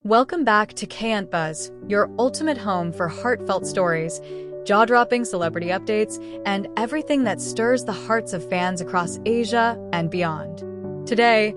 Welcome back to K-EntBuzz, your ultimate home for heartfelt stories, jaw-dropping celebrity updates, and everything that stirs the hearts of fans across Asia and beyond. Today,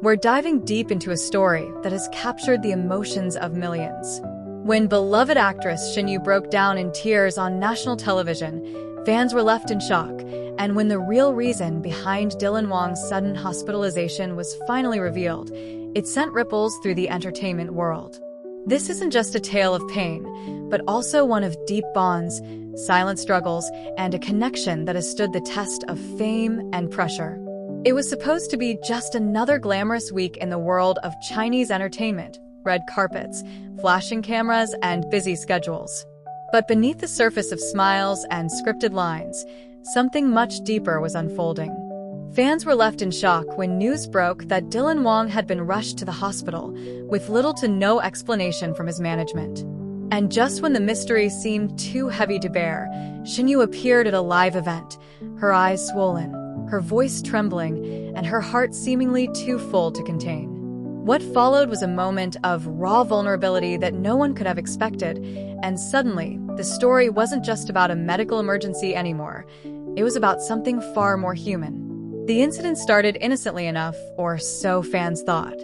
we're diving deep into a story that has captured the emotions of millions. When beloved actress Shen Yue broke down in tears on national television, fans were left in shock, and when the real reason behind Dylan Wang's sudden hospitalization was finally revealed, it sent ripples through the entertainment world. This isn't just a tale of pain, but also one of deep bonds, silent struggles, and a connection that has stood the test of fame and pressure. It was supposed to be just another glamorous week in the world of Chinese entertainment, red carpets, flashing cameras, and busy schedules. But beneath the surface of smiles and scripted lines, something much deeper was unfolding. Fans were left in shock when news broke that Dylan Wang had been rushed to the hospital with little to no explanation from his management. And just when the mystery seemed too heavy to bear, Shen Yue appeared at a live event, her eyes swollen, her voice trembling, and her heart seemingly too full to contain. What followed was a moment of raw vulnerability that no one could have expected, and suddenly, the story wasn't just about a medical emergency anymore. It was about something far more human. The incident started innocently enough, or so fans thought.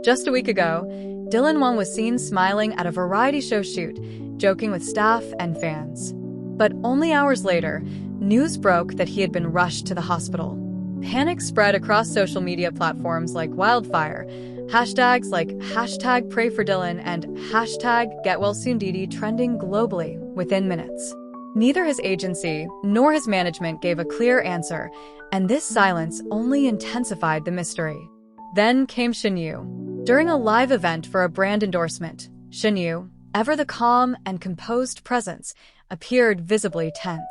Just a week ago, Dylan Wang was seen smiling at a variety show shoot, joking with staff and fans. But only hours later, news broke that he had been rushed to the hospital. Panic spread across social media platforms like wildfire. Hashtags like #PrayForDylan and #GetWellSoonDD trending globally within minutes. Neither his agency nor his management gave a clear answer, and this silence only intensified the mystery. Then came Shen Yue. During a live event for a brand endorsement, Shen Yue, ever the calm and composed presence, appeared visibly tense.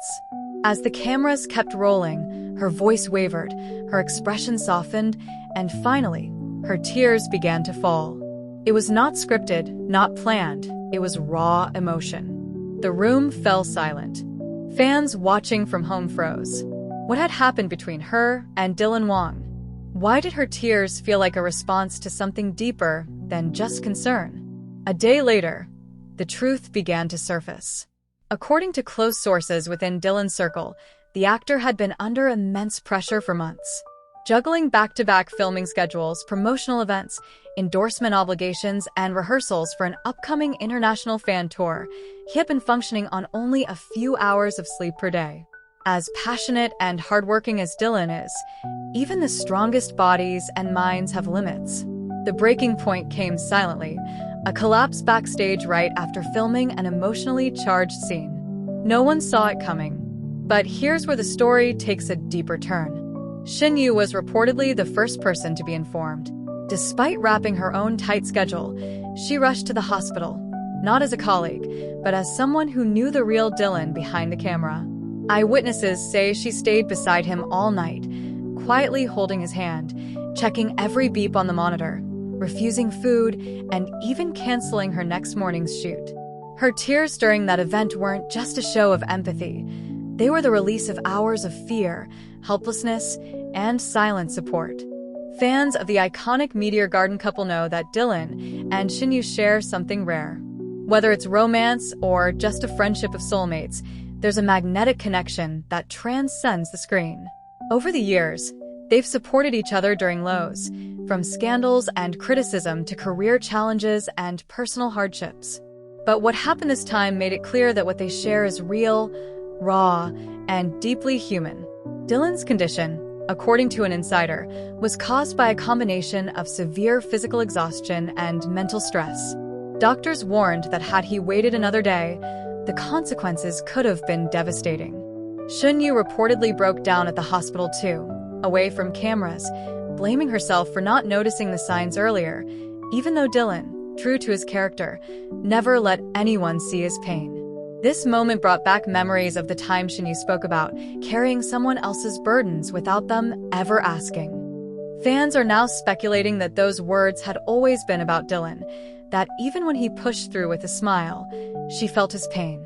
As the cameras kept rolling, her voice wavered, her expression softened, and finally, her tears began to fall. It was not scripted, not planned, it was raw emotion. The room fell silent. Fans watching from home froze. What had happened between her and Dylan Wang? Why did her tears feel like a response to something deeper than just concern? A day later, the truth began to surface. According to close sources within Dylan's circle, the actor had been under immense pressure for months. Juggling back-to-back filming schedules, promotional events, endorsement obligations, and rehearsals for an upcoming international fan tour, he had been functioning on only a few hours of sleep per day. As passionate and hardworking as Dylan is, even the strongest bodies and minds have limits. The breaking point came silently, a collapse backstage right after filming an emotionally charged scene. No one saw it coming. But here's where the story takes a deeper turn. Shen Yue was reportedly the first person to be informed. Despite wrapping her own tight schedule, she rushed to the hospital, not as a colleague, but as someone who knew the real Dylan behind the camera. Eyewitnesses say she stayed beside him all night, quietly holding his hand, checking every beep on the monitor, refusing food, and even canceling her next morning's shoot. Her tears during that event weren't just a show of empathy. They were the release of hours of fear, helplessness, and silent support. Fans of the iconic Meteor Garden couple know that Dylan and Shen Yue share something rare. Whether it's romance or just a friendship of soulmates, there's a magnetic connection that transcends the screen. Over the years, they've supported each other during lows, from scandals and criticism to career challenges and personal hardships. But what happened this time made it clear that what they share is real, raw, and deeply human. Dylan's condition, according to an insider, was caused by a combination of severe physical exhaustion and mental stress. Doctors warned that had he waited another day, the consequences could have been devastating. Shen Yue reportedly broke down at the hospital too, away from cameras, blaming herself for not noticing the signs earlier, even though Dylan, true to his character, never let anyone see his pain. This moment brought back memories of the time Shen Yue spoke about, carrying someone else's burdens without them ever asking. Fans are now speculating that those words had always been about Dylan, that even when he pushed through with a smile, she felt his pain.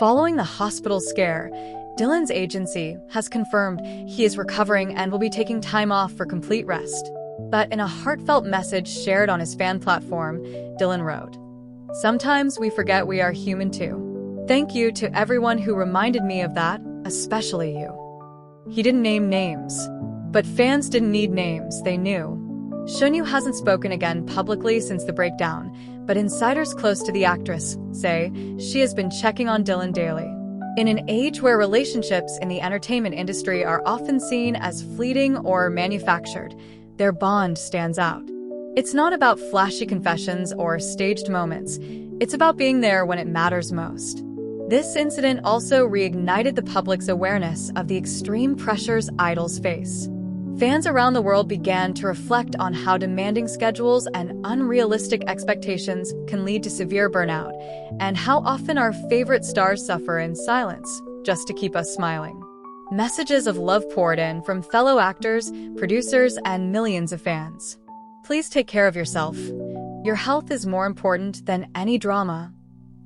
Following the hospital scare, Dylan's agency has confirmed he is recovering and will be taking time off for complete rest. But in a heartfelt message shared on his fan platform, Dylan wrote, "Sometimes we forget we are human too. Thank you to everyone who reminded me of that, especially you." He didn't name names, but fans didn't need names, they knew. Shen Yue hasn't spoken again publicly since the breakdown, but insiders close to the actress say she has been checking on Dylan daily. In an age where relationships in the entertainment industry are often seen as fleeting or manufactured, their bond stands out. It's not about flashy confessions or staged moments. It's about being there when it matters most. This incident also reignited the public's awareness of the extreme pressures idols face. Fans around the world began to reflect on how demanding schedules and unrealistic expectations can lead to severe burnout, and how often our favorite stars suffer in silence just to keep us smiling. Messages of love poured in from fellow actors, producers, and millions of fans. Please take care of yourself. Your health is more important than any drama.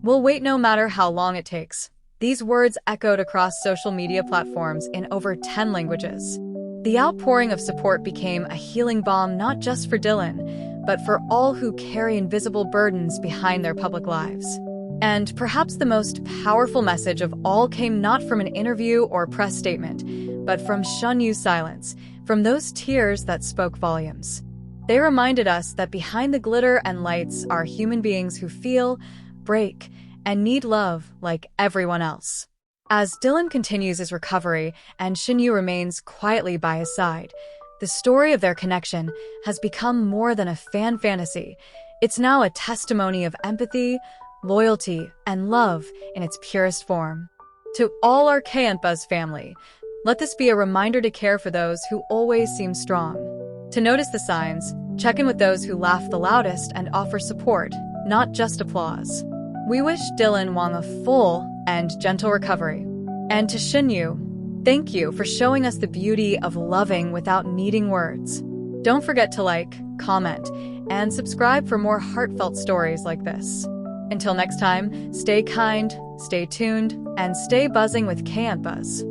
We'll wait no matter how long it takes. These words echoed across social media platforms in over 10 languages. The outpouring of support became a healing balm not just for Dylan, but for all who carry invisible burdens behind their public lives. And perhaps the most powerful message of all came not from an interview or press statement, but from Shen Yue's silence, from those tears that spoke volumes. They reminded us that behind the glitter and lights are human beings who feel, break, and need love like everyone else. As Dylan continues his recovery and Shen Yue remains quietly by his side, the story of their connection has become more than a fan fantasy. It's now a testimony of empathy, loyalty, and love in its purest form. To all our K-EntBuzz family, let this be a reminder to care for those who always seem strong. To notice the signs, check in with those who laugh the loudest and offer support, not just applause. We wish Dylan Wang a full and gentle recovery. And to Shen Yue, thank you for showing us the beauty of loving without needing words. Don't forget to like, comment, and subscribe for more heartfelt stories like this. Until next time, stay kind, stay tuned, and stay buzzing with K-EntBuzz.